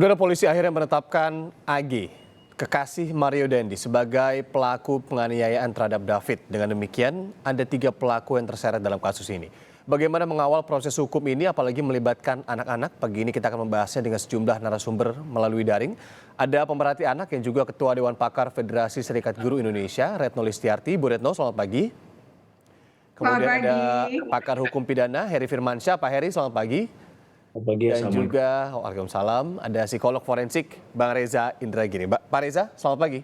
Saudara polisi akhirnya menetapkan AG, kekasih Mario Dandi, sebagai pelaku penganiayaan terhadap David. Dengan demikian, ada 3 pelaku yang terseret dalam kasus ini. Bagaimana mengawal proses hukum ini, apalagi melibatkan anak-anak? Pagi ini kita akan membahasnya dengan sejumlah narasumber melalui daring. Ada pemerhati anak yang juga Ketua Dewan Pakar Federasi Serikat Guru Indonesia, Retno Listiarti. Bu Retno, selamat pagi. Selamat Kemudian ada pagi. pakar hukum pidana, Heri Firmansyah. Pak Heri, selamat pagi. Pagi, Dan Assalamualaikum. juga, waalaikumsalam, ada psikolog forensik Bang Reza Indragiri. Pak Reza, selamat pagi.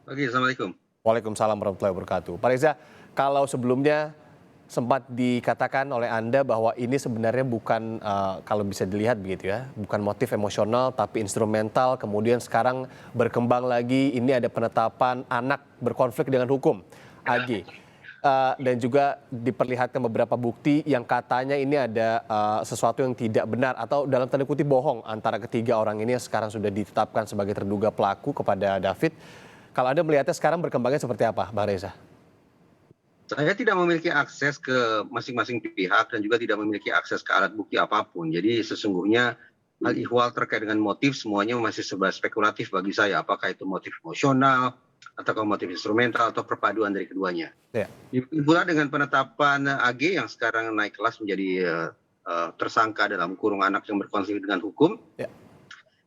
Pagi, Assalamualaikum. Waalaikumsalam warahmatullahi wabarakatuh. Pak Reza, kalau sebelumnya sempat dikatakan oleh Anda bahwa ini sebenarnya bukan, kalau bisa dilihat begitu ya, bukan motif emosional tapi instrumental, kemudian sekarang berkembang lagi, ini ada penetapan anak berkonflik dengan hukum, AG. Dan juga diperlihatkan beberapa bukti yang katanya ini ada sesuatu yang tidak benar atau dalam tanda kutip bohong antara ketiga orang ini yang sekarang sudah ditetapkan sebagai terduga pelaku kepada David. Kalau Anda melihatnya sekarang berkembangnya seperti apa, Bang Reza? Saya tidak memiliki akses ke masing-masing pihak dan juga tidak memiliki akses ke alat bukti apapun. Jadi sesungguhnya hal ihwal terkait dengan motif semuanya masih serba spekulatif bagi saya. Apakah itu motif emosional, atau motif instrumental, atau perpaduan dari keduanya. Ya. Pula dengan penetapan AG yang sekarang naik kelas menjadi tersangka dalam kurung anak yang berkonflik dengan hukum. Ya.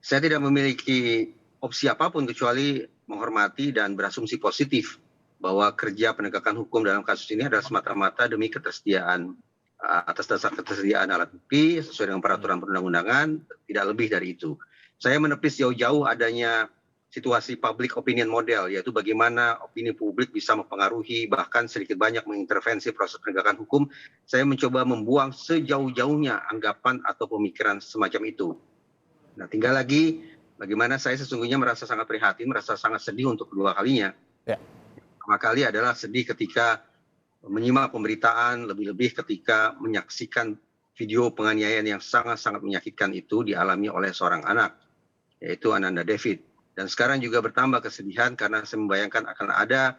Saya tidak memiliki opsi apapun kecuali menghormati dan berasumsi positif bahwa kerja penegakan hukum dalam kasus ini adalah semata-mata demi ketersediaan, atas dasar ketersediaan alat bukti sesuai dengan peraturan perundang-undangan, tidak lebih dari itu. Saya menepis jauh-jauh adanya situasi public opinion model, yaitu bagaimana opini publik bisa mempengaruhi bahkan sedikit banyak mengintervensi proses penegakan hukum. Saya mencoba membuang sejauh-jauhnya anggapan atau pemikiran semacam itu. Nah, tinggal lagi bagaimana saya sesungguhnya merasa sangat prihatin, merasa sangat sedih untuk kedua kalinya. Ya. Pertama kali adalah sedih ketika menyimak pemberitaan, lebih-lebih ketika menyaksikan video penganiayaan yang sangat-sangat menyakitkan itu dialami oleh seorang anak, yaitu Ananda David. Dan sekarang juga bertambah kesedihan karena saya membayangkan akan ada,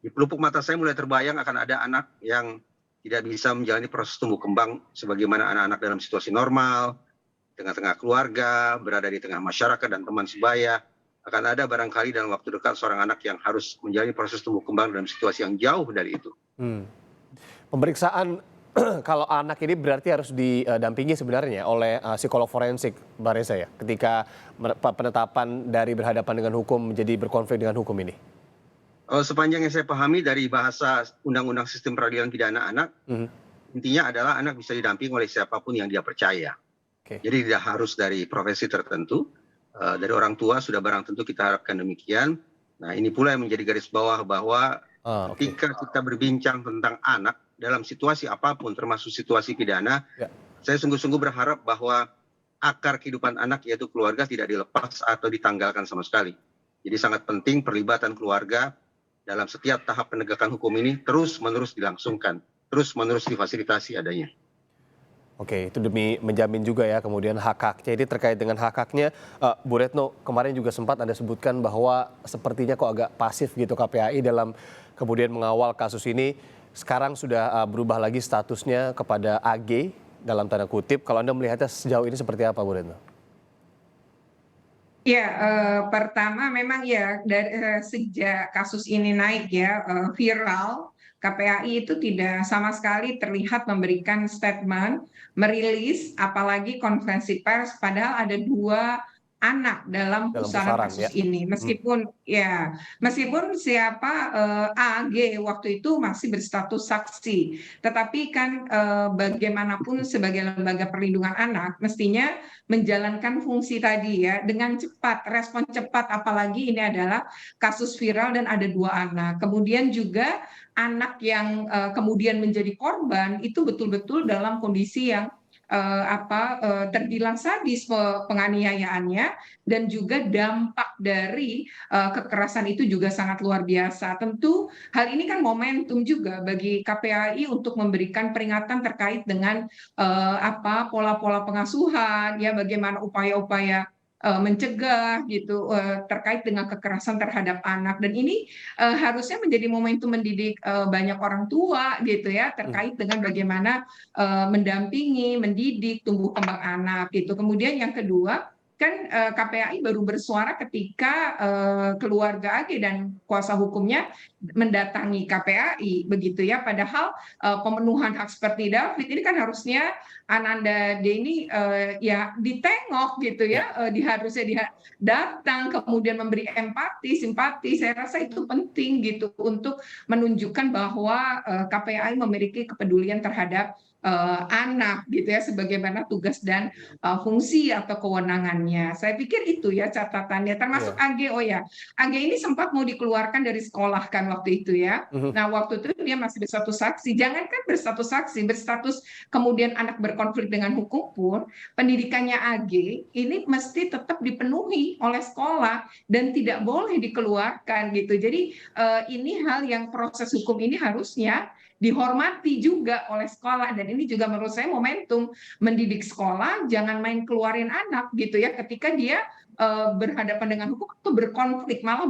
di pelupuk mata saya mulai terbayang akan ada anak yang tidak bisa menjalani proses tumbuh kembang sebagaimana anak-anak dalam situasi normal, tengah-tengah keluarga, berada di tengah masyarakat dan teman sebaya. Akan ada barangkali dalam waktu dekat seorang anak yang harus menjalani proses tumbuh kembang dalam situasi yang jauh dari itu. Pemeriksaan kalau anak ini berarti harus didampingi sebenarnya oleh psikolog forensik, Mbak Reza ya, ketika penetapan dari berhadapan dengan hukum menjadi berkonflik dengan hukum ini. Sepanjang yang saya pahami dari bahasa Undang-Undang Sistem Peradilan Pidana Anak, intinya adalah anak bisa didampingi oleh siapapun yang dia percaya. Oke. Jadi tidak harus dari profesi tertentu, dari orang tua sudah barang tentu kita harapkan demikian. Nah, ini pula yang menjadi garis bawah bahwa ketika kita berbincang tentang anak dalam situasi apapun termasuk situasi pidana, Ya. saya sungguh-sungguh berharap bahwa akar kehidupan anak yaitu keluarga tidak dilepas atau ditanggalkan sama sekali. Jadi sangat penting perlibatan keluarga dalam setiap tahap penegakan hukum ini terus-menerus dilangsungkan, terus-menerus difasilitasi adanya. Oke, itu demi menjamin juga ya kemudian hak-haknya. Ini terkait dengan hak-haknya, Bu Retno, kemarin juga sempat Anda sebutkan bahwa sepertinya kok agak pasif gitu KPAI dalam kemudian mengawal kasus ini. Sekarang sudah berubah lagi statusnya kepada AG dalam tanda kutip. Kalau Anda melihatnya sejauh ini seperti apa, Bu Retno? Ya, pertama memang ya dari sejak kasus ini naik ya viral, KPAI itu tidak sama sekali terlihat memberikan statement, merilis, apalagi konferensi pers. Padahal ada 2 anak dalam Dalam pusaran pusaran kasus ya. ini. Meskipun siapa AG waktu itu masih berstatus saksi, tetapi kan bagaimanapun sebagai lembaga perlindungan anak mestinya menjalankan fungsi tadi ya dengan cepat, respon cepat, apalagi ini adalah kasus viral dan ada 2 anak. Kemudian juga anak yang kemudian menjadi korban itu betul-betul dalam kondisi yang terbilang sadis penganiayaannya, dan juga dampak dari kekerasan itu juga sangat luar biasa. Tentu hal ini kan momentum juga bagi KPAI untuk memberikan peringatan terkait dengan pola-pola pengasuhan, ya bagaimana upaya-upaya mencegah gitu terkait dengan kekerasan terhadap anak, dan ini harusnya menjadi momentum mendidik banyak orang tua gitu ya terkait dengan bagaimana mendampingi, mendidik tumbuh kembang anak gitu. Kemudian yang kedua, kan KPAI baru bersuara ketika keluarga AG dan kuasa hukumnya mendatangi KPAI begitu ya. Padahal pemenuhan hak seperti David ini kan harusnya Ananda Deni ya ditengok gitu ya, harusnya datang kemudian memberi empati, simpati. Saya rasa itu penting gitu untuk menunjukkan bahwa KPAI memiliki kepedulian terhadap anak gitu ya, sebagaimana tugas dan fungsi atau kewenangannya. Saya pikir itu ya catatannya, termasuk AG. Oh ya, AG ini sempat mau dikeluarkan dari sekolah kan waktu itu ya. Nah, waktu itu dia masih berstatus saksi. Jangankan berstatus saksi, berstatus kemudian anak berkonflik dengan hukum pun, pendidikannya AG ini mesti tetap dipenuhi oleh sekolah dan tidak boleh dikeluarkan gitu. Jadi ini hal yang proses hukum ini harusnya dihormati juga oleh sekolah, dan ini juga menurut saya momentum mendidik sekolah, jangan main keluarin anak gitu ya ketika dia berhadapan dengan hukum atau berkonflik, malah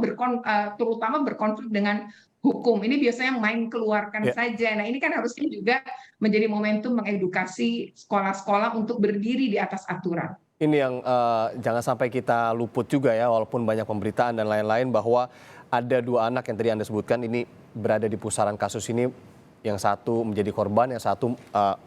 terutama berkonflik dengan hukum. Ini biasanya main keluarkan saja. Nah, ini kan harusnya juga menjadi momentum mengedukasi sekolah-sekolah untuk berdiri di atas aturan. Ini yang jangan sampai kita luput juga ya, walaupun banyak pemberitaan dan lain-lain, bahwa ada 2 anak yang tadi Anda sebutkan ini berada di pusaran kasus ini. Yang satu menjadi korban, yang satu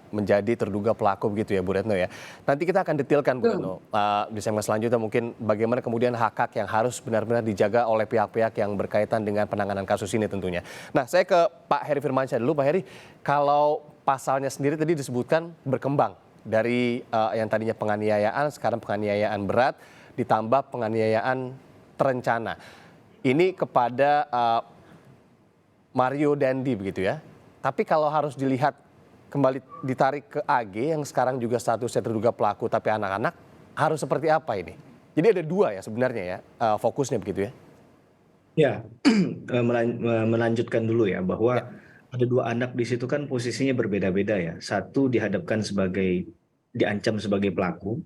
menjadi terduga pelaku begitu ya Bu Retno ya. Nanti kita akan detailkan Bu Retno di segmen selanjutnya mungkin bagaimana kemudian hak-hak yang harus benar-benar dijaga oleh pihak-pihak yang berkaitan dengan penanganan kasus ini tentunya. Nah, saya ke Pak Heri Firmansyah dulu. Pak Heri, kalau pasalnya sendiri tadi disebutkan berkembang dari yang tadinya penganiayaan, sekarang penganiayaan berat ditambah penganiayaan terencana. Ini kepada Mario Dandi begitu ya. Tapi kalau harus dilihat kembali ditarik ke AG yang sekarang juga statusnya terduga pelaku tapi anak-anak, harus seperti apa ini? Jadi ada 2 ya sebenarnya ya fokusnya begitu ya? Ya, melanjutkan dulu ya bahwa ada 2 anak di situ kan posisinya berbeda-beda ya. Satu diancam sebagai pelaku,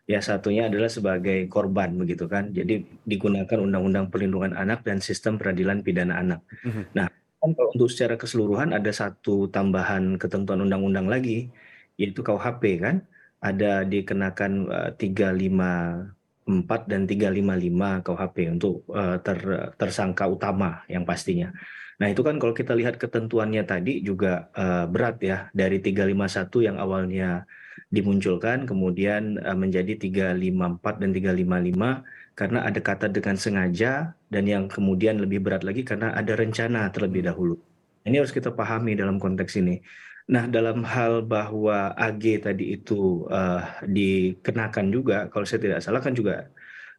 ya satunya adalah sebagai korban begitu kan. Jadi digunakan Undang-Undang Perlindungan Anak dan Sistem Peradilan Pidana Anak. Nah, kan kalau untuk secara keseluruhan ada satu tambahan ketentuan undang-undang lagi, yaitu KUHP kan, ada dikenakan 354 dan 355 KUHP untuk tersangka utama yang pastinya. Nah, itu kan kalau kita lihat ketentuannya tadi juga berat ya, dari 351 yang awalnya dimunculkan kemudian menjadi 354 dan 355 karena ada kata dengan sengaja, dan yang kemudian lebih berat lagi karena ada rencana terlebih dahulu. Ini harus kita pahami dalam konteks ini. Nah, dalam hal bahwa AG tadi itu dikenakan juga, kalau saya tidak salah kan juga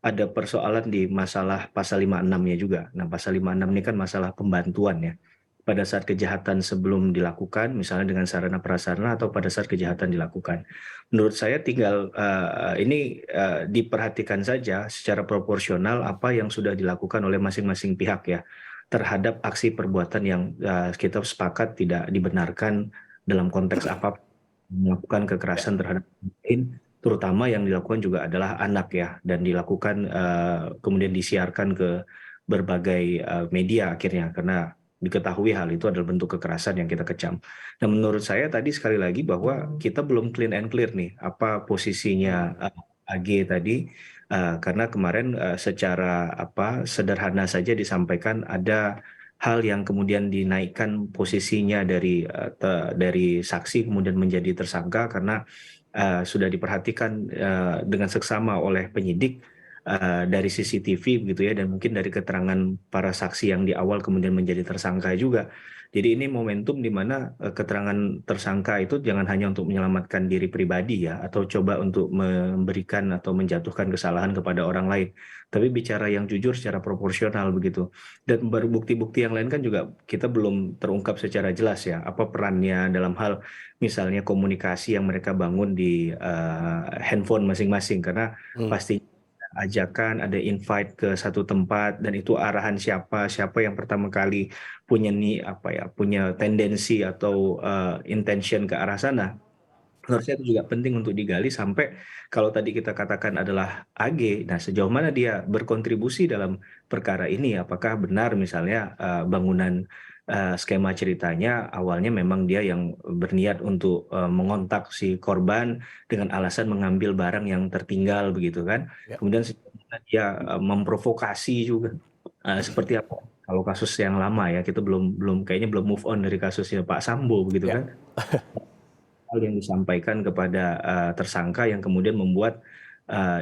ada persoalan di masalah pasal 56-nya juga. Nah, pasal 56 ini kan masalah pembantuan ya. Pada saat kejahatan sebelum dilakukan, misalnya dengan sarana prasarana atau pada saat kejahatan dilakukan. Menurut saya tinggal ini diperhatikan saja secara proporsional apa yang sudah dilakukan oleh masing-masing pihak ya terhadap aksi perbuatan yang kita sepakat tidak dibenarkan dalam konteks apa melakukan kekerasan terhadap lain, terutama yang dilakukan juga adalah anak ya, dan dilakukan kemudian disiarkan ke berbagai media akhirnya karena diketahui hal itu adalah bentuk kekerasan yang kita kecam. Nah, menurut saya tadi sekali lagi bahwa kita belum clean and clear nih apa posisinya AG tadi, karena kemarin secara sederhana saja disampaikan ada hal yang kemudian dinaikkan posisinya dari saksi kemudian menjadi tersangka karena sudah diperhatikan dengan seksama oleh penyidik dari CCTV begitu ya, dan mungkin dari keterangan para saksi yang di awal kemudian menjadi tersangka juga. Jadi ini momentum di mana keterangan tersangka itu jangan hanya untuk menyelamatkan diri pribadi ya, atau coba untuk memberikan atau menjatuhkan kesalahan kepada orang lain, tapi bicara yang jujur secara proporsional begitu. Dan baru bukti-bukti yang lain kan juga kita belum terungkap secara jelas ya, apa perannya dalam hal misalnya komunikasi yang mereka bangun di handphone masing-masing, karena pasti ajakan, ada invite ke satu tempat, dan itu arahan siapa yang pertama kali punya punya tendensi atau intention ke arah sana. Menurut saya itu juga penting untuk digali sampai kalau tadi kita katakan adalah AG, nah sejauh mana dia berkontribusi dalam perkara ini, apakah benar misalnya bangunan skema ceritanya awalnya memang dia yang berniat untuk mengontak si korban dengan alasan mengambil barang yang tertinggal begitu kan. Ya. Kemudian dia memprovokasi juga. Seperti apa? Kalau kasus yang lama ya, kita kayaknya belum move on dari kasusnya Pak Sambo begitu Ya. kan. Hal yang disampaikan kepada tersangka yang kemudian membuat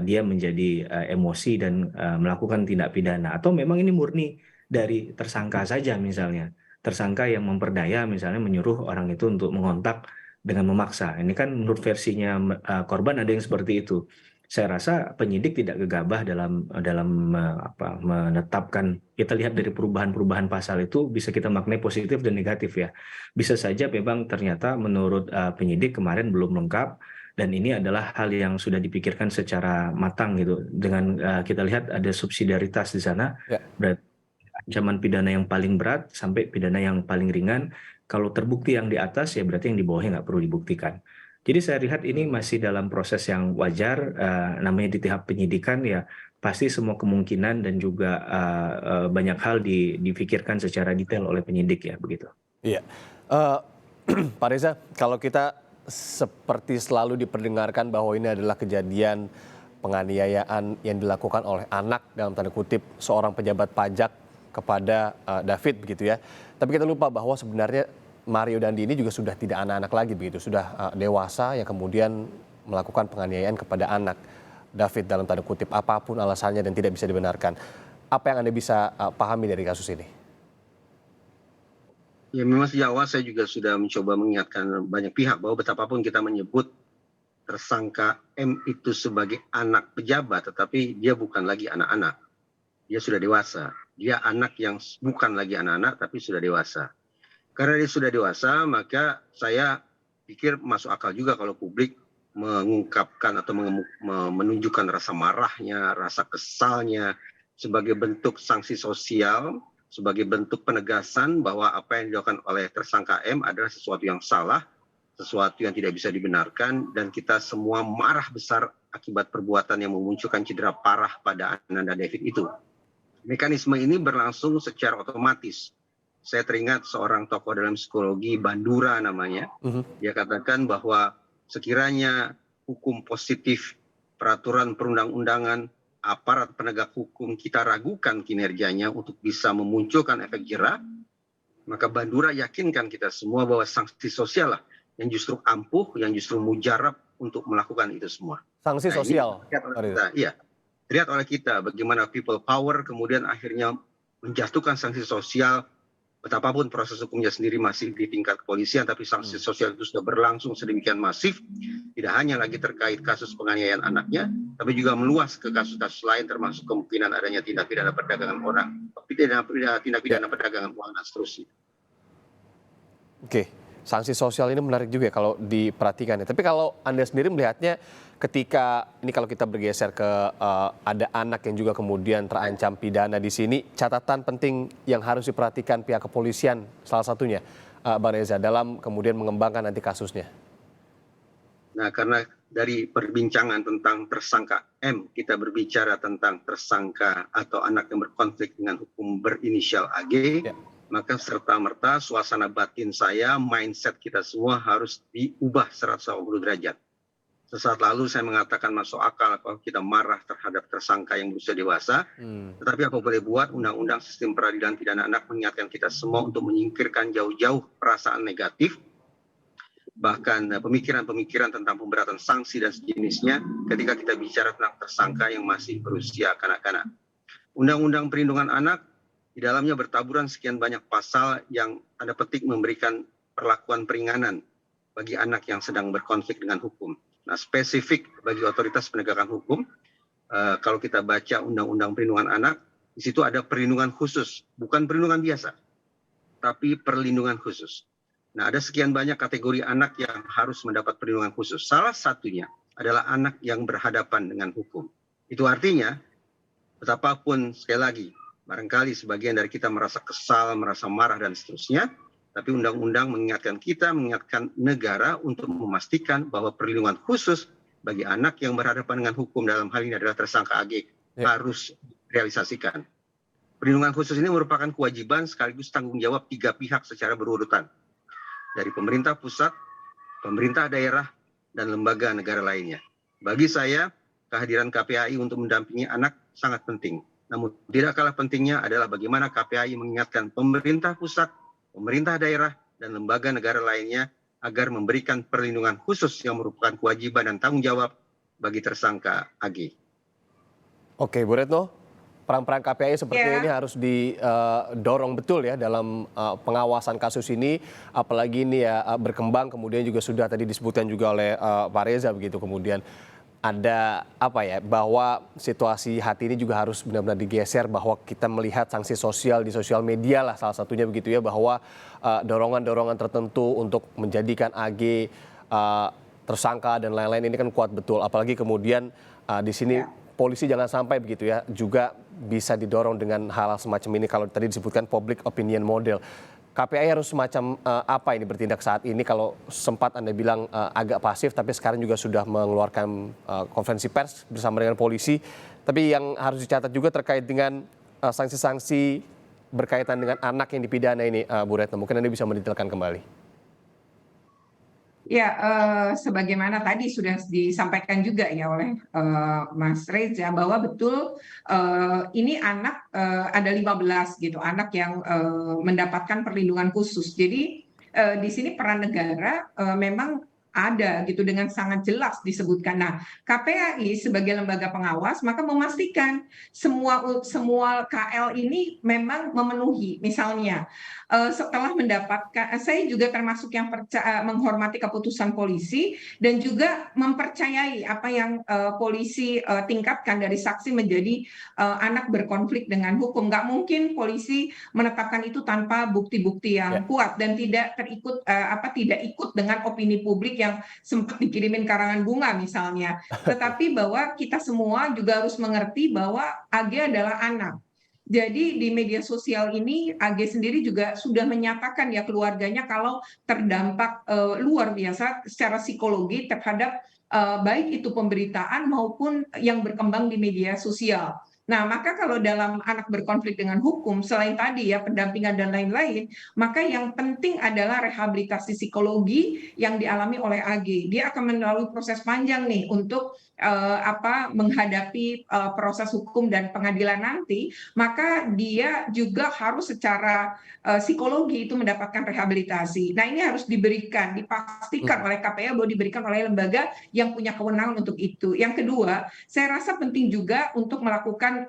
dia menjadi emosi dan melakukan tindak pidana. Atau memang ini murni dari tersangka saja misalnya. Tersangka yang memperdaya misalnya menyuruh orang itu untuk mengontak dengan memaksa. Ini kan menurut versinya korban ada yang seperti itu. Saya rasa penyidik tidak gegabah dalam menetapkan. Kita lihat dari perubahan-perubahan pasal itu bisa kita maknai positif dan negatif ya. Bisa saja memang ternyata menurut penyidik kemarin belum lengkap dan ini adalah hal yang sudah dipikirkan secara matang gitu. Dengan kita lihat ada subsidiaritas di sana. Ya. Berarti ancaman pidana yang paling berat sampai pidana yang paling ringan. Kalau terbukti yang di atas ya berarti yang di bawahnya nggak perlu dibuktikan. Jadi saya lihat ini masih dalam proses yang wajar, namanya di tahap penyidikan ya pasti semua kemungkinan dan juga banyak hal dipikirkan secara detail oleh penyidik ya begitu. Iya. Pak Reza, kalau kita seperti selalu diperdengarkan bahwa ini adalah kejadian penganiayaan yang dilakukan oleh anak dalam tanda kutip seorang pejabat pajak kepada David begitu ya. Tapi kita lupa bahwa sebenarnya Mario Dandi ini juga sudah tidak anak-anak lagi begitu, sudah dewasa yang kemudian melakukan penganiayaan kepada anak David dalam tanda kutip apapun alasannya dan tidak bisa dibenarkan. Apa yang Anda bisa pahami dari kasus ini? Ya memang sejak awal saya juga sudah mencoba mengingatkan banyak pihak bahwa betapapun kita menyebut tersangka M itu sebagai anak pejabat, tetapi dia bukan lagi anak-anak. Dia sudah dewasa. Dia anak yang bukan lagi anak-anak tapi sudah dewasa. Karena dia sudah dewasa, maka saya pikir masuk akal juga kalau publik mengungkapkan atau menunjukkan rasa marahnya, rasa kesalnya sebagai bentuk sanksi sosial, sebagai bentuk penegasan bahwa apa yang dilakukan oleh tersangka M adalah sesuatu yang salah, sesuatu yang tidak bisa dibenarkan, dan kita semua marah besar akibat perbuatan yang memunculkan cedera parah pada Ananda David itu. Mekanisme ini berlangsung secara otomatis. Saya teringat seorang tokoh dalam psikologi, Bandura namanya. Dia katakan bahwa sekiranya hukum positif, peraturan perundang-undangan, aparat penegak hukum kita ragukan kinerjanya untuk bisa memunculkan efek jera, maka Bandura yakinkan kita semua bahwa sanksi sosial lah yang justru ampuh, yang justru mujarab untuk melakukan itu semua. Sanksi sosial? Terlihat oleh kita bagaimana people power kemudian akhirnya menjatuhkan sanksi sosial. Betapapun proses hukumnya sendiri masih di tingkat kepolisian, tapi sanksi sosial itu sudah berlangsung sedemikian masif, tidak hanya lagi terkait kasus penganiayaan anaknya, tapi juga meluas ke kasus-kasus lain, termasuk kemungkinan adanya tindak pidana perdagangan orang, tindak pidana perdagangan uang dan seterusnya. Oke, sanksi sosial ini menarik juga kalau diperhatikan. Tapi kalau Anda sendiri melihatnya ketika ini kalau kita bergeser ke ada anak yang juga kemudian terancam pidana di sini, catatan penting yang harus diperhatikan pihak kepolisian salah satunya, Bang Reza, dalam kemudian mengembangkan nanti kasusnya. Nah, karena dari perbincangan tentang tersangka M, kita berbicara tentang tersangka atau anak yang berkonflik dengan hukum berinisial AG, maka serta-merta suasana batin saya, mindset kita semua harus diubah 180 derajat. Sesaat lalu saya mengatakan masuk akal kalau kita marah terhadap tersangka yang berusia dewasa. Tetapi apa boleh buat, Undang-Undang Sistem Peradilan Pidana Anak mengingatkan kita semua untuk menyingkirkan jauh-jauh perasaan negatif, bahkan pemikiran-pemikiran tentang pemberatan sanksi dan sejenisnya ketika kita bicara tentang tersangka yang masih berusia kanak-kanak. Undang-Undang Perlindungan Anak di dalamnya bertaburan sekian banyak pasal yang tanda petik memberikan perlakuan peringanan bagi anak yang sedang berkonflik dengan hukum. Nah, spesifik bagi otoritas penegakan hukum, kalau kita baca Undang-Undang Perlindungan Anak, di situ ada perlindungan khusus, bukan perlindungan biasa, tapi perlindungan khusus. Nah, ada sekian banyak kategori anak yang harus mendapat perlindungan khusus. Salah satunya adalah anak yang berhadapan dengan hukum. Itu artinya, betapapun sekali lagi, barangkali sebagian dari kita merasa kesal, merasa marah, dan seterusnya, tapi undang-undang mengingatkan kita, mengingatkan negara untuk memastikan bahwa perlindungan khusus bagi anak yang berhadapan dengan hukum dalam hal ini adalah tersangka AG harus realisasikan. Perlindungan khusus ini merupakan kewajiban sekaligus tanggung jawab 3 pihak secara berurutan, dari pemerintah pusat, pemerintah daerah, dan lembaga negara lainnya. Bagi saya, kehadiran KPAI untuk mendampingi anak sangat penting. Namun tidak kalah pentingnya adalah bagaimana KPAI mengingatkan pemerintah pusat, pemerintah daerah, dan lembaga negara lainnya agar memberikan perlindungan khusus yang merupakan kewajiban dan tanggung jawab bagi tersangka AG. Oke, Bu Retno, peran-peran KPAI seperti Ya. ini harus didorong betul ya dalam pengawasan kasus ini, apalagi ini ya berkembang, kemudian juga sudah tadi disebutkan juga oleh Pak Reza begitu, kemudian ada apa ya, bahwa situasi hati ini juga harus benar-benar digeser, bahwa kita melihat sanksi sosial di sosial media lah salah satunya begitu ya, bahwa dorongan-dorongan tertentu untuk menjadikan AG tersangka dan lain-lain ini kan kuat betul, apalagi kemudian di sini polisi jangan sampai begitu ya juga bisa didorong dengan hal-hal semacam ini. Kalau tadi disebutkan public opinion model, KPAI harus semacam apa ini bertindak saat ini? Kalau sempat Anda bilang agak pasif, tapi sekarang juga sudah mengeluarkan konferensi pers bersama dengan polisi. Tapi yang harus dicatat juga terkait dengan sanksi-sanksi berkaitan dengan anak yang dipidana ini, Bu Retno. Mungkin Anda bisa mendetailkan kembali. Ya, sebagaimana tadi sudah disampaikan juga ya oleh Mas Reza, bahwa betul ini anak ada 15 gitu, anak yang mendapatkan perlindungan khusus. Jadi di sini peran negara memang ada gitu dengan sangat jelas disebutkan. Nah, KPAI sebagai lembaga pengawas maka memastikan semua KL ini memang memenuhi. Misalnya setelah mendapatkan, saya juga termasuk yang menghormati keputusan polisi dan juga mempercayai apa yang polisi tingkatkan dari saksi menjadi anak berkonflik dengan hukum. Nggak mungkin polisi menetapkan itu tanpa bukti-bukti yang kuat dan tidak ikut dengan opini publik yang sempat dikirimin karangan bunga misalnya. Tetapi bahwa kita semua juga harus mengerti bahwa AG adalah anak. Jadi di media sosial ini AG sendiri juga sudah menyatakan ya keluarganya kalau terdampak luar biasa secara psikologi terhadap baik itu pemberitaan maupun yang berkembang di media sosial. Nah, maka kalau dalam anak berkonflik dengan hukum, selain tadi ya pendampingan dan lain-lain, maka yang penting adalah rehabilitasi psikologi yang dialami oleh AG. Dia akan melalui proses panjang nih untuk menghadapi proses hukum dan pengadilan nanti, maka dia juga harus secara psikologi itu mendapatkan rehabilitasi. Nah, ini harus dipastikan oleh KPAI bahwa diberikan oleh lembaga yang punya kewenangan untuk itu. Yang kedua, saya rasa penting juga untuk melakukan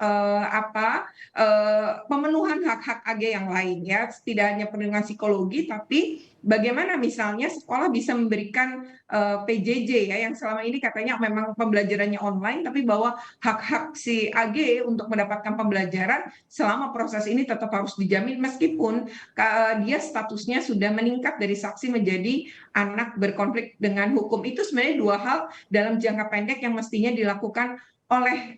pemenuhan hak-hak AG yang lain ya, tidak hanya perlindungan psikologi, tapi bagaimana misalnya sekolah bisa memberikan PJJ ya, yang selama ini katanya memang pembelajarannya online, tapi bahwa hak-hak si AG untuk mendapatkan pembelajaran selama proses ini tetap harus dijamin meskipun dia statusnya sudah meningkat dari saksi menjadi anak berkonflik dengan hukum. Itu sebenarnya dua hal dalam jangka pendek yang mestinya dilakukan oleh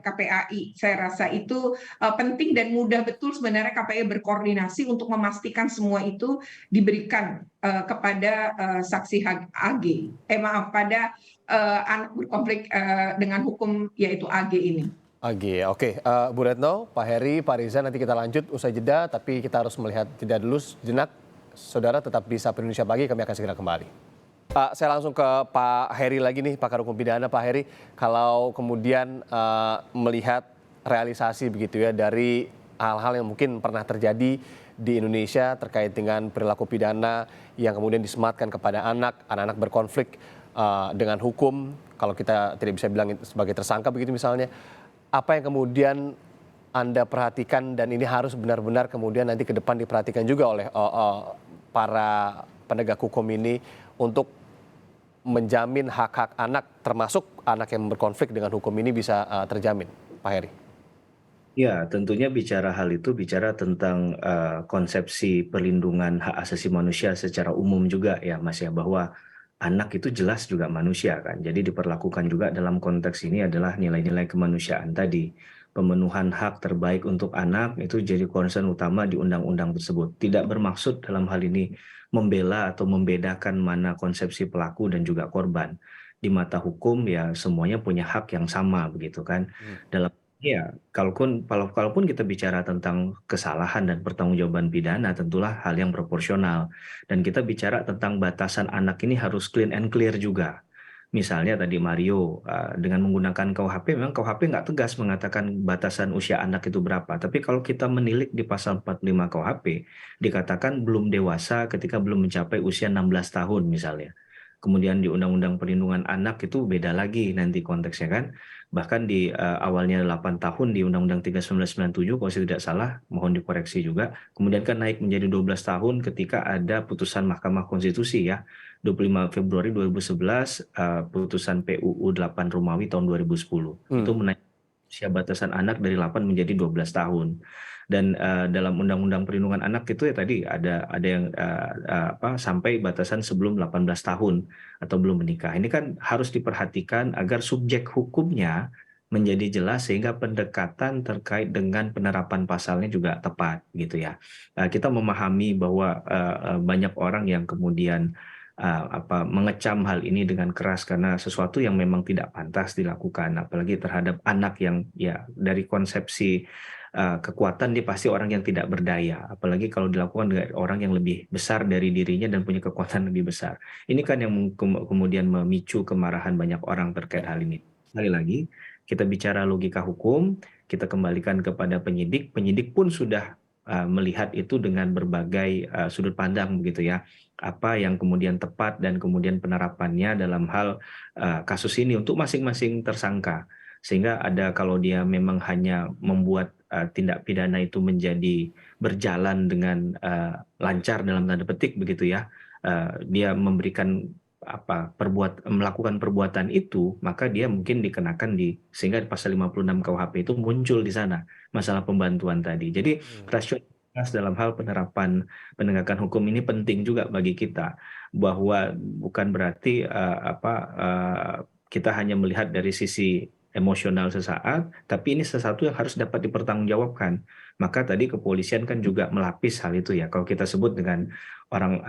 KPAI. Saya rasa itu penting dan mudah betul sebenarnya KPAI berkoordinasi untuk memastikan semua itu diberikan kepada saksi AG. Pada anak berkonflik dengan hukum yaitu AG ini. AG, oke. Bu Retno, Pak Heri, Pak Riza, nanti kita lanjut usai jeda, tapi kita harus melihat jeda dulu sejenak. Saudara tetap di Sapa Indonesia Pagi, kami akan segera kembali. Saya langsung ke Pak Heri lagi nih, pakar hukum pidana. Pak Heri, kalau kemudian melihat realisasi begitu ya dari hal-hal yang mungkin pernah terjadi di Indonesia terkait dengan perilaku pidana yang kemudian disematkan kepada anak-anak berkonflik dengan hukum, kalau kita tidak bisa bilang sebagai tersangka begitu misalnya, apa yang kemudian Anda perhatikan dan ini harus benar-benar kemudian nanti ke depan diperhatikan juga oleh para penegak hukum ini untuk menjamin hak-hak anak, termasuk anak yang berkonflik dengan hukum ini bisa terjamin, Pak Heri? Ya, tentunya bicara hal itu bicara tentang konsepsi perlindungan hak asasi manusia secara umum juga ya Mas ya, bahwa anak itu jelas juga manusia kan. Jadi diperlakukan juga dalam konteks ini adalah nilai-nilai kemanusiaan tadi. Pemenuhan hak terbaik untuk anak itu jadi concern utama di undang-undang tersebut. Tidak bermaksud dalam hal ini membela atau membedakan mana konsepsi pelaku dan juga korban. Di mata hukum ya semuanya punya hak yang sama begitu kan. Dalam Iya, kalaupun kita bicara tentang kesalahan dan pertanggungjawaban pidana, tentulah hal yang proporsional. Dan kita bicara tentang batasan anak ini harus clean and clear juga. Misalnya tadi Mario, dengan menggunakan KUHP, memang KUHP nggak tegas mengatakan batasan usia anak itu berapa. Tapi kalau kita menilik di pasal 45 KUHP, dikatakan belum dewasa ketika belum mencapai usia 16 tahun misalnya. Kemudian di Undang-Undang Perlindungan Anak itu beda lagi nanti konteksnya kan. Bahkan di awalnya 8 tahun di Undang-Undang 3 1997 kalau saya tidak salah, mohon dikoreksi juga. Kemudian kan naik menjadi 12 tahun ketika ada putusan Mahkamah Konstitusi ya. 25 Februari 2011 putusan PUU 8 Romawi tahun 2010. Itu menaik usia batasan anak dari 8 menjadi 12 tahun. Dan dalam Undang-Undang Perlindungan Anak itu ya tadi ada yang sampai batasan sebelum 18 tahun atau belum menikah. Ini kan harus diperhatikan agar subjek hukumnya menjadi jelas sehingga pendekatan terkait dengan penerapan pasalnya juga tepat gitu ya. Kita memahami bahwa banyak orang yang kemudian mengecam hal ini dengan keras karena sesuatu yang memang tidak pantas dilakukan, apalagi terhadap anak yang ya dari konsepsi kekuatan dia pasti orang yang tidak berdaya, apalagi kalau dilakukan dengan orang yang lebih besar dari dirinya dan punya kekuatan lebih besar. Ini kan yang kemudian memicu kemarahan banyak orang terkait hal ini. Sekali lagi, kita bicara logika hukum, kita kembalikan kepada penyidik. Penyidik pun sudah melihat itu dengan berbagai sudut pandang begitu ya. Apa yang kemudian tepat dan kemudian penerapannya dalam hal kasus ini untuk masing-masing tersangka. Sehingga ada kalau dia memang hanya membuat tindak pidana itu menjadi berjalan dengan lancar dalam tanda petik begitu ya, dia memberikan melakukan perbuatan itu, maka dia mungkin dikenakan sehingga di pasal 56 KUHP itu muncul di sana masalah pembantuan tadi. Jadi rasionalitas dalam hal penerapan penegakan hukum ini penting juga bagi kita, bahwa bukan berarti kita hanya melihat dari sisi emosional sesaat, tapi ini sesuatu yang harus dapat dipertanggungjawabkan. Maka tadi kepolisian kan juga melapis hal itu ya. Kalau kita sebut dengan orang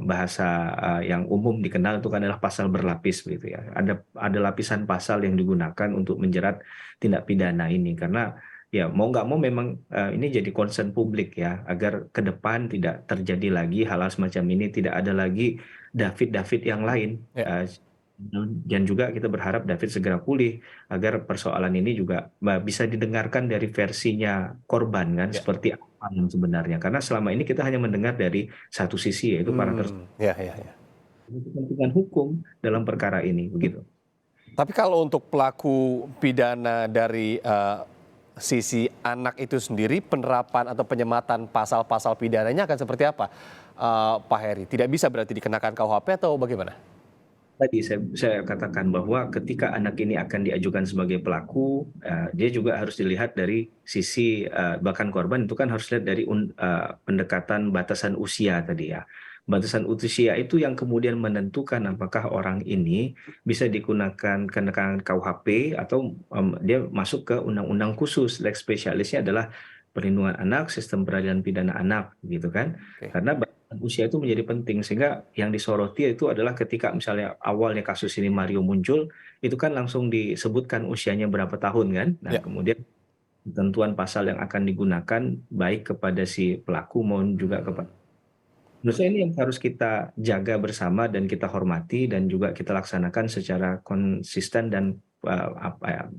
bahasa yang umum dikenal itu kan adalah pasal berlapis gitu ya. Ada lapisan pasal yang digunakan untuk menjerat tindak pidana ini karena ya mau nggak mau memang ini jadi concern publik ya, agar ke depan tidak terjadi lagi hal-hal semacam ini, tidak ada lagi David yang lain. Dan juga kita berharap David segera pulih agar persoalan ini juga bisa didengarkan dari versinya korban kan, seperti apa yang sebenarnya. Karena selama ini kita hanya mendengar dari satu sisi, yaitu para kepentingan hukum dalam perkara ini begitu. Tapi kalau untuk pelaku pidana dari sisi anak itu sendiri, penerapan atau penyematan pasal-pasal pidananya akan seperti apa, Pak Heri? Tidak bisa berarti dikenakan KUHP atau bagaimana? Tadi saya katakan bahwa ketika anak ini akan diajukan sebagai pelaku, dia juga harus dilihat dari sisi bahkan korban itu kan harus lihat dari pendekatan batasan usia tadi ya. Batasan usia itu yang kemudian menentukan apakah orang ini bisa digunakan kenakan KUHP atau dia masuk ke undang-undang khusus. Lex spesialisnya adalah perlindungan anak, sistem peradilan pidana anak gitu kan. Karena usia itu menjadi penting, sehingga yang disoroti itu adalah ketika misalnya awalnya kasus ini Mario muncul, itu kan langsung disebutkan usianya berapa tahun kan. Nah kemudian ketentuan pasal yang akan digunakan baik kepada si pelaku maupun juga kepada. Menurut saya ini yang harus kita jaga bersama dan kita hormati dan juga kita laksanakan secara konsisten dan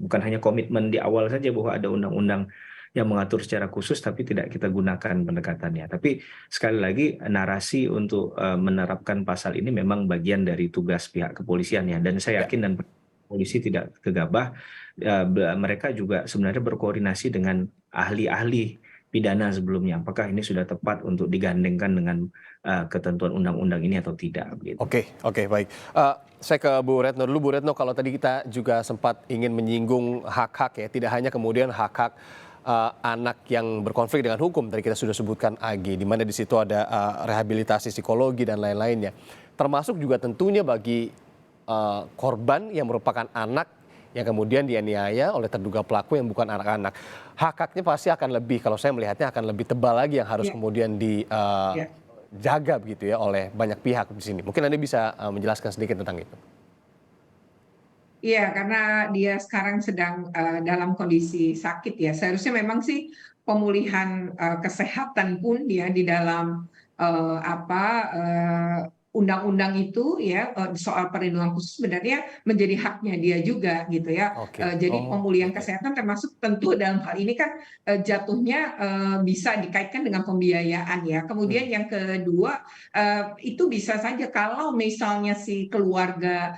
bukan hanya komitmen di awal saja bahwa ada undang-undang yang mengatur secara khusus tapi tidak kita gunakan pendekatannya. Tapi sekali lagi narasi untuk menerapkan pasal ini memang bagian dari tugas pihak kepolisian ya, dan saya yakin dan polisi tidak gegabah, mereka juga sebenarnya berkoordinasi dengan ahli-ahli pidana sebelumnya, apakah ini sudah tepat untuk digandengkan dengan ketentuan undang-undang ini atau tidak. Gitu. Oke, baik. Saya ke Bu Retno dulu. Bu Retno, kalau tadi kita juga sempat ingin menyinggung hak-hak ya, tidak hanya kemudian hak-hak anak yang berkonflik dengan hukum, tadi kita sudah sebutkan AG, di mana di situ ada rehabilitasi psikologi dan lain-lainnya. Termasuk juga tentunya bagi korban yang merupakan anak yang kemudian dianiaya oleh terduga pelaku yang bukan anak-anak. Hak-haknya pasti akan lebih, kalau saya melihatnya akan lebih tebal lagi yang harus kemudian dijaga begitu ya oleh banyak pihak di sini. Mungkin Anda bisa menjelaskan sedikit tentang itu. Iya, karena dia sekarang sedang dalam kondisi sakit ya. Seharusnya memang sih pemulihan kesehatan pun ya di dalam apa undang-undang itu ya soal perlindungan khusus sebenarnya menjadi haknya dia juga gitu ya. Oke. Jadi Oh, pemulihan oke. kesehatan termasuk tentu dalam hal ini kan jatuhnya bisa dikaitkan dengan pembiayaan ya. Kemudian Hmm. yang kedua itu bisa saja kalau misalnya si keluarga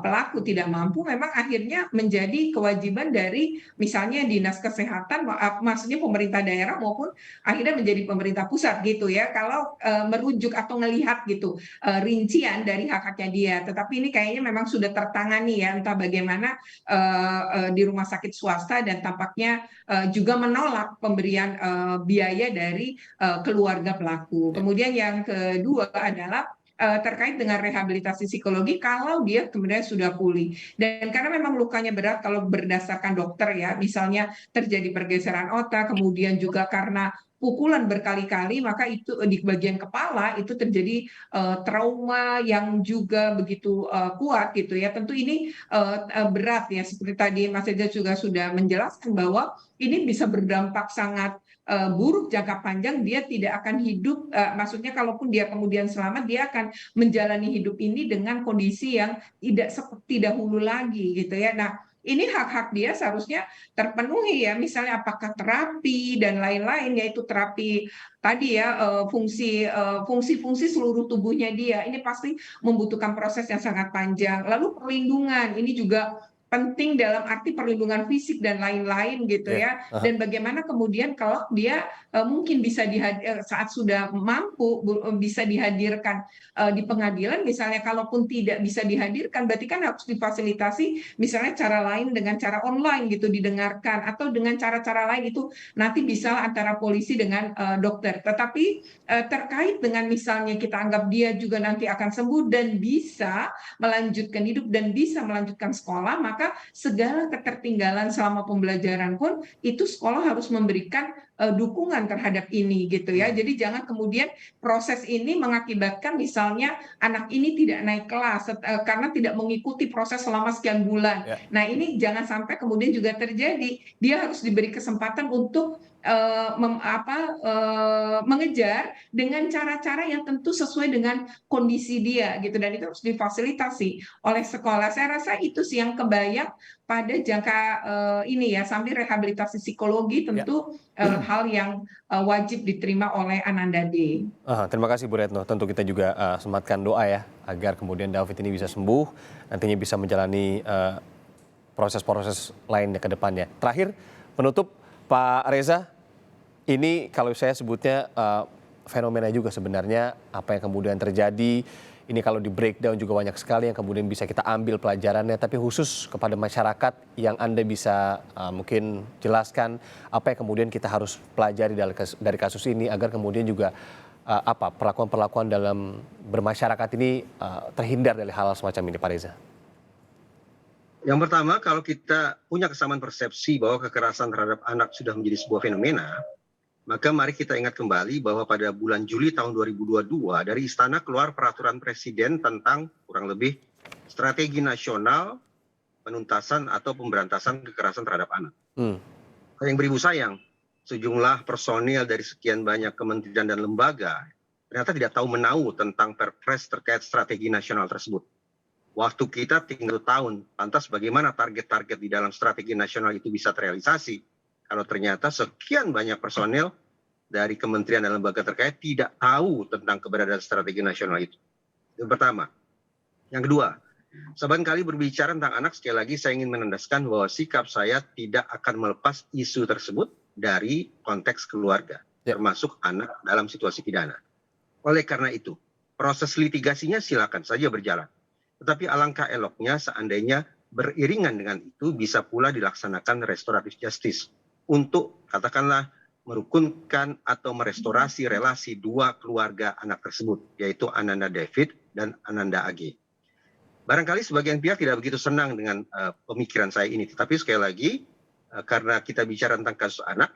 pelaku tidak mampu, memang akhirnya menjadi kewajiban dari misalnya dinas kesehatan, maksudnya pemerintah daerah maupun akhirnya menjadi pemerintah pusat gitu ya. Kalau merujuk atau melihat gitu rincian dari hak-haknya dia. Tetapi ini kayaknya memang sudah tertangani ya, entah bagaimana di rumah sakit swasta dan tampaknya juga menolak pemberian biaya dari keluarga pelaku. Ya. Kemudian yang kedua adalah terkait dengan rehabilitasi psikologi kalau dia kemudian sudah pulih. Dan karena memang lukanya berat kalau berdasarkan dokter ya, misalnya terjadi pergeseran otak, kemudian juga karena pukulan berkali-kali, maka itu di bagian kepala itu terjadi trauma yang juga begitu kuat gitu ya. Tentu ini berat ya, seperti tadi Mas Reza juga sudah menjelaskan bahwa ini bisa berdampak sangat buruk jangka panjang. Dia tidak akan hidup, maksudnya kalaupun dia kemudian selamat, dia akan menjalani hidup ini dengan kondisi yang tidak seperti dahulu lagi gitu ya. Nah, ini hak-hak dia seharusnya terpenuhi ya, misalnya apakah terapi dan lain-lain, yaitu terapi tadi ya fungsi-fungsi seluruh tubuhnya dia ini pasti membutuhkan proses yang sangat panjang. Lalu perlindungan ini juga penting dalam arti perlindungan fisik dan lain-lain gitu Ya. ya. Aha. Dan bagaimana kemudian kalau dia mungkin bisa saat sudah mampu bisa dihadirkan di pengadilan misalnya, kalaupun tidak bisa dihadirkan berarti kan harus difasilitasi misalnya cara lain dengan cara online gitu didengarkan, atau dengan cara-cara lain itu nanti bisa antara polisi dengan dokter. Tetapi terkait dengan misalnya kita anggap dia juga nanti akan sembuh dan bisa melanjutkan hidup dan bisa melanjutkan sekolah, maka segala ketertinggalan selama pembelajaran pun itu sekolah harus memberikan dukungan terhadap ini gitu ya. Hmm. Jadi jangan kemudian proses ini mengakibatkan misalnya anak ini tidak naik kelas karena tidak mengikuti proses selama sekian bulan. Ya. Nah, ini jangan sampai kemudian juga terjadi. Dia harus diberi kesempatan untuk mengejar dengan cara-cara yang tentu sesuai dengan kondisi dia gitu, dan itu harus difasilitasi oleh sekolah. Saya rasa itu sih yang kebayang pada jangka ini ya, sambil rehabilitasi psikologi Ya. tentu hal yang wajib diterima oleh Ananda D. Terima kasih Bu Retno. Tentu kita juga sematkan doa ya agar kemudian David ini bisa sembuh, nantinya bisa menjalani proses-proses lainnya ke depannya. Terakhir, penutup Pak Reza, ini kalau saya sebutnya fenomena juga sebenarnya apa yang kemudian terjadi. Ini kalau di breakdown juga banyak sekali yang kemudian bisa kita ambil pelajarannya, tapi khusus kepada masyarakat yang Anda bisa mungkin jelaskan apa yang kemudian kita harus pelajari dari kasus ini agar kemudian juga perlakuan-perlakuan dalam bermasyarakat ini terhindar dari hal semacam ini, Pak Reza. Yang pertama, kalau kita punya kesamaan persepsi bahwa kekerasan terhadap anak sudah menjadi sebuah fenomena, maka mari kita ingat kembali bahwa pada bulan Juli tahun 2022 dari Istana keluar peraturan Presiden tentang kurang lebih strategi nasional penuntasan atau pemberantasan kekerasan terhadap anak. Yang beribu sayang, sejumlah personil dari sekian banyak kementerian dan lembaga ternyata tidak tahu menahu tentang Perpres terkait strategi nasional tersebut. Waktu kita tinggal 1 tahun, lantas bagaimana target-target di dalam strategi nasional itu bisa terrealisasi kalau ternyata sekian banyak personil dari kementerian dan lembaga terkait tidak tahu tentang keberadaan strategi nasional itu. Yang pertama. Yang kedua, saban kali berbicara tentang anak, sekali lagi saya ingin menandaskan bahwa sikap saya tidak akan melepas isu tersebut dari konteks keluarga, termasuk anak dalam situasi pidana. Oleh karena itu, proses litigasinya silakan saja berjalan. Tetapi alangkah eloknya seandainya beriringan dengan itu bisa pula dilaksanakan restoratif justice untuk katakanlah merukunkan atau merestorasi relasi dua keluarga anak tersebut, yaitu Ananda David dan Ananda AG. Barangkali sebagian pihak tidak begitu senang dengan pemikiran saya ini, tetapi sekali lagi karena kita bicara tentang kasus anak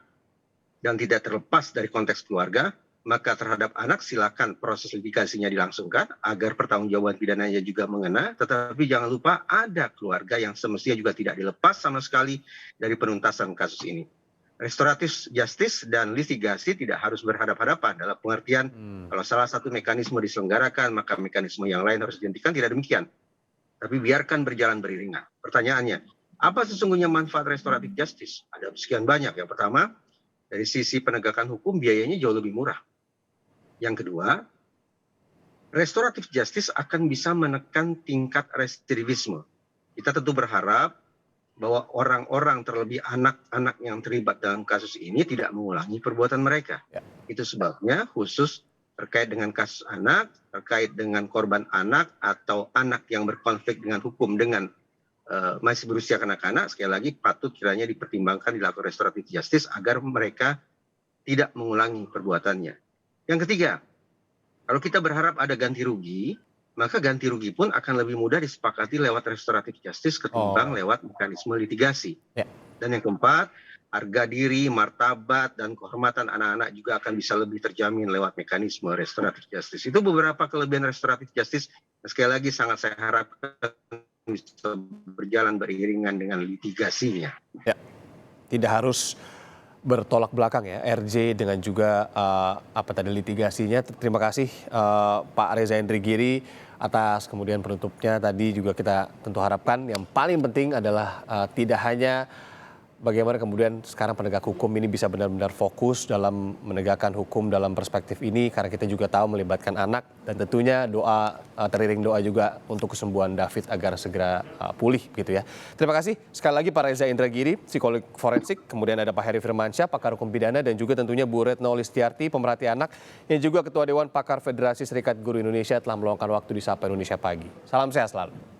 dan tidak terlepas dari konteks keluarga, maka terhadap anak silakan proses litigasinya dilangsungkan agar pertanggungjawaban pidananya juga mengena, tetapi jangan lupa ada keluarga yang semestinya juga tidak dilepas sama sekali dari penuntasan kasus ini. Restoratif justice dan litigasi tidak harus berhadapan-hadapan dalam pengertian kalau salah satu mekanisme diselenggarakan maka mekanisme yang lain harus dihentikan, tidak demikian. Tapi biarkan berjalan beriringan. Pertanyaannya, apa sesungguhnya manfaat restoratif justice? Ada sekian banyak. Yang pertama, dari sisi penegakan hukum biayanya jauh lebih murah. Yang kedua, restoratif justice akan bisa menekan tingkat residivisme. Kita tentu berharap bahwa orang-orang, terlebih anak-anak yang terlibat dalam kasus ini tidak mengulangi perbuatan mereka. Ya. Itu sebabnya khusus terkait dengan kasus anak, terkait dengan korban anak atau anak yang berkonflik dengan hukum dengan masih berusia kanak-kanak, sekali lagi patut kiranya dipertimbangkan dilakukan restoratif justice agar mereka tidak mengulangi perbuatannya. Yang ketiga, kalau kita berharap ada ganti rugi, maka ganti rugi pun akan lebih mudah disepakati lewat restoratif justice ketimbang lewat mekanisme litigasi. Ya. Dan yang keempat, harga diri, martabat, dan kehormatan anak-anak juga akan bisa lebih terjamin lewat mekanisme restoratif justice. Itu beberapa kelebihan restoratif justice. Sekali lagi sangat saya harapkan bisa berjalan beriringan dengan litigasinya. Ya, tidak harus bertolak belakang ya, RJ dengan juga litigasinya. Terima kasih Pak Reza Indragiri atas kemudian penutupnya. Tadi juga kita tentu harapkan yang paling penting adalah tidak hanya bagaimana kemudian sekarang penegak hukum ini bisa benar-benar fokus dalam menegakkan hukum dalam perspektif ini, karena kita juga tahu melibatkan anak, dan tentunya doa, teriring doa juga untuk kesembuhan David agar segera pulih gitu ya. Terima kasih sekali lagi Pak Reza Indragiri, psikolog forensik, kemudian ada Pak Heri Firmansyah, pakar hukum pidana, dan juga tentunya Bu Retno Listiarti, pemerhati anak, yang juga Ketua Dewan Pakar Federasi Serikat Guru Indonesia telah meluangkan waktu di Sapa Indonesia Pagi. Salam sehat selalu.